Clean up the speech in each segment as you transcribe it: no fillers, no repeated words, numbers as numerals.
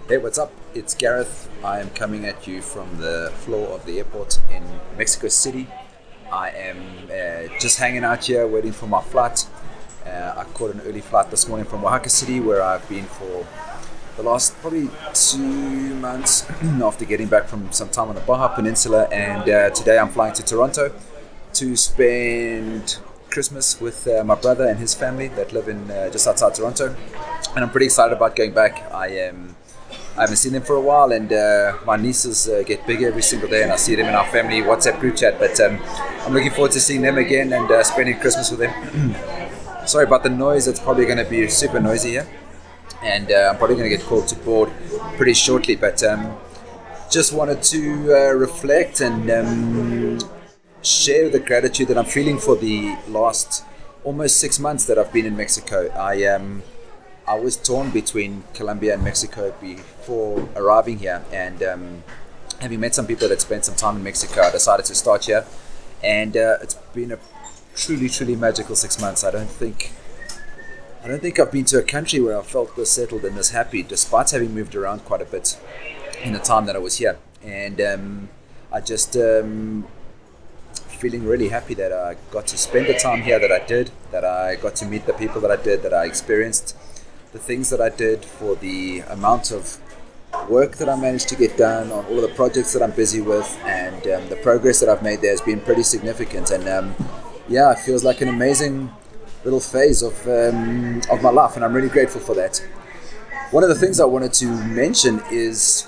Hey, what's up? It's Gareth. I am coming at you from the floor of the airport in Mexico City. I am just hanging out here waiting for my flight. I caught an early flight this morning from Oaxaca City, where I've been for the last probably 2 months after getting back from some time on the Baja Peninsula. And today I'm flying to Toronto to spend Christmas with my brother and his family that live in just outside Toronto. And I'm pretty excited about going back. I haven't seen them for a while, and my nieces get bigger every single day, and I see them in our family WhatsApp group chat. But I'm looking forward to seeing them again and spending Christmas with them. Sorry about the noise. It's probably going to be super noisy here, and I'm probably going to get called to board pretty shortly. But just wanted to reflect and share the gratitude that I'm feeling for the last almost 6 months that I've been in Mexico. I was torn between Colombia and Mexico before arriving here, and having met some people that spent some time in Mexico, I decided to start here, and it's been a truly magical 6 months. I don't think I've been to a country where I felt this settled and this happy, despite having moved around quite a bit in the time that I was here. And I just feeling really happy that I got to spend the time here that I did, that I got to meet the people that I did, that I experienced the things that I did, for the amount of work that I managed to get done on all of the projects that I'm busy with, and the progress that I've made there has been pretty significant. And it feels like an amazing little phase of my life, and I'm really grateful for that. One of the things I wanted to mention is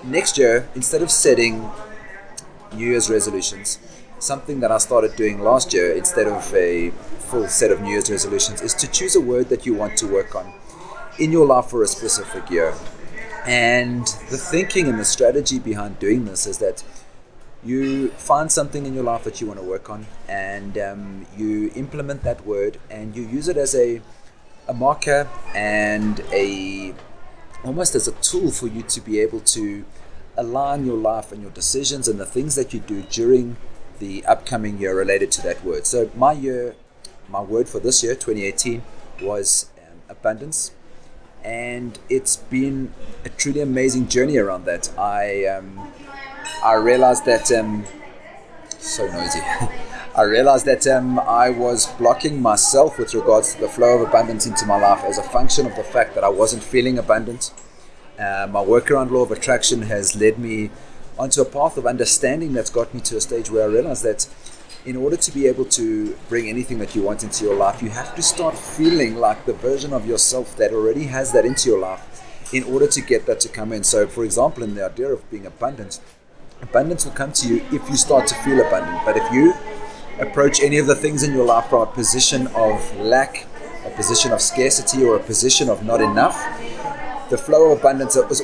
next year, instead of setting New Year's resolutions, something that I started doing last year instead of a full set of New Year's resolutions is to choose a word that you want to work on in your life for a specific year. And the thinking and the strategy behind doing this is that you find something in your life that you want to work on, and you implement that word, and you use it as a marker and almost as a tool for you to be able to align your life and your decisions and the things that you do during the upcoming year related to that word. So my word for this year, 2018, was abundance, and it's been a truly amazing journey around that. I realized that so noisy. I realized that I was blocking myself with regards to the flow of abundance into my life as a function of the fact that I wasn't feeling abundant. My work around law of attraction has led me onto a path of understanding that's got me to a stage where I realized that in order to be able to bring anything that you want into your life, you have to start feeling like the version of yourself that already has that into your life in order to get that to come in. So, for example, in the idea of being abundant, abundance will come to you if you start to feel abundant. But if you approach any of the things in your life from a position of lack, a position of scarcity, or a position of not enough, the flow of abundance was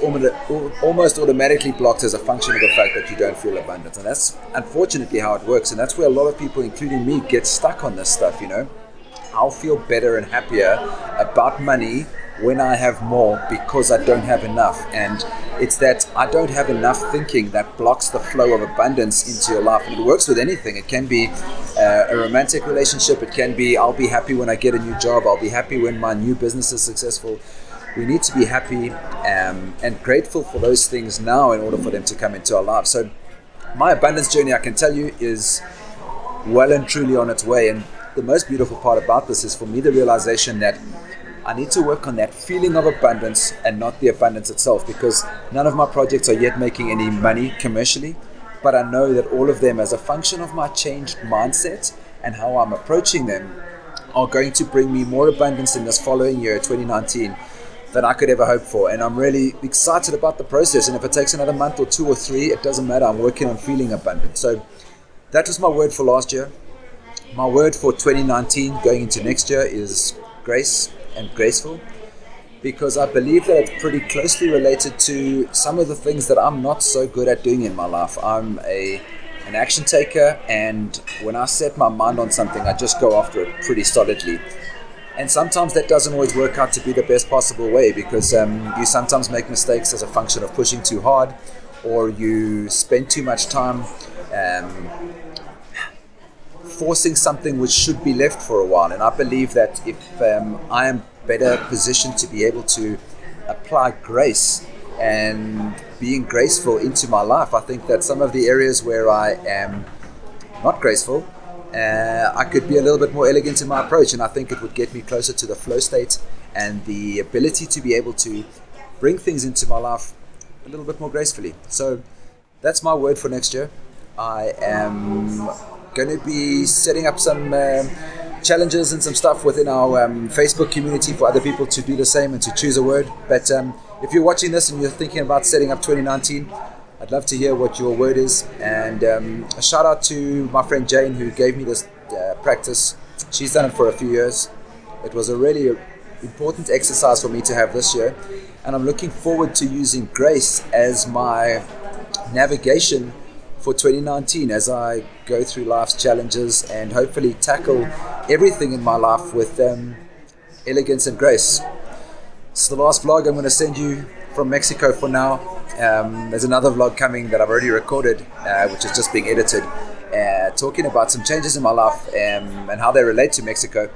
almost automatically blocked as a function of the fact that you don't feel abundant. And that's unfortunately how it works. And that's where a lot of people, including me, get stuck on this stuff, I'll feel better and happier about money when I have more because I don't have enough. And it's that I don't have enough thinking that blocks the flow of abundance into your life. And it works with anything. It can be a romantic relationship. It can be, I'll be happy when I get a new job. I'll be happy when my new business is successful. We need to be happy and grateful for those things now in order for them to come into our lives. So my abundance journey, I can tell you, is well and truly on its way. And the most beautiful part about this is for me the realization that I need to work on that feeling of abundance and not the abundance itself, because none of my projects are yet making any money commercially. But I know that all of them, as a function of my changed mindset and how I'm approaching them, are going to bring me more abundance in this following year, 2019, than I could ever hope for. And I'm really excited about the process. And if it takes another month or 2 or 3, it doesn't matter. I'm working on feeling abundant. So that was my word for last year. My word for 2019 going into next year is grace and graceful, because I believe that it's pretty closely related to some of the things that I'm not so good at doing in my life. I'm an action taker, and when I set my mind on something, I just go after it pretty solidly. And sometimes that doesn't always work out to be the best possible way, because you sometimes make mistakes as a function of pushing too hard, or you spend too much time forcing something which should be left for a while. And I believe that if I am better positioned to be able to apply grace and being graceful into my life. I think that some of the areas where I am not graceful, I could be a little bit more elegant in my approach, and I think it would get me closer to the flow state and the ability to be able to bring things into my life a little bit more gracefully. So that's my word for next year. I am going to be setting up some challenges and some stuff within our Facebook community for other people to do the same and to choose a word. But if you're watching this and you're thinking about setting up 2019, I'd love to hear what your word is. And a shout out to my friend Jane, who gave me this practice. She's done it for a few years. It was a really important exercise for me to have this year. And I'm looking forward to using grace as my navigation for 2019 as I go through life's challenges and hopefully tackle everything in my life with elegance and grace. It's the last vlog I'm going to send you from Mexico for now. There's another vlog coming that I've already recorded, which is just being edited, talking about some changes in my life and how they relate to Mexico.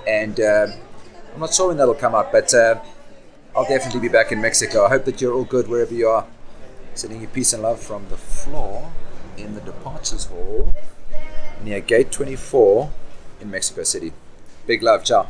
And I'm not sure when that'll come out, but I'll definitely be back in Mexico. I hope that you're all good wherever you are. Sending you peace and love from the floor in the departures hall near gate 24 in Mexico City. Big love, ciao.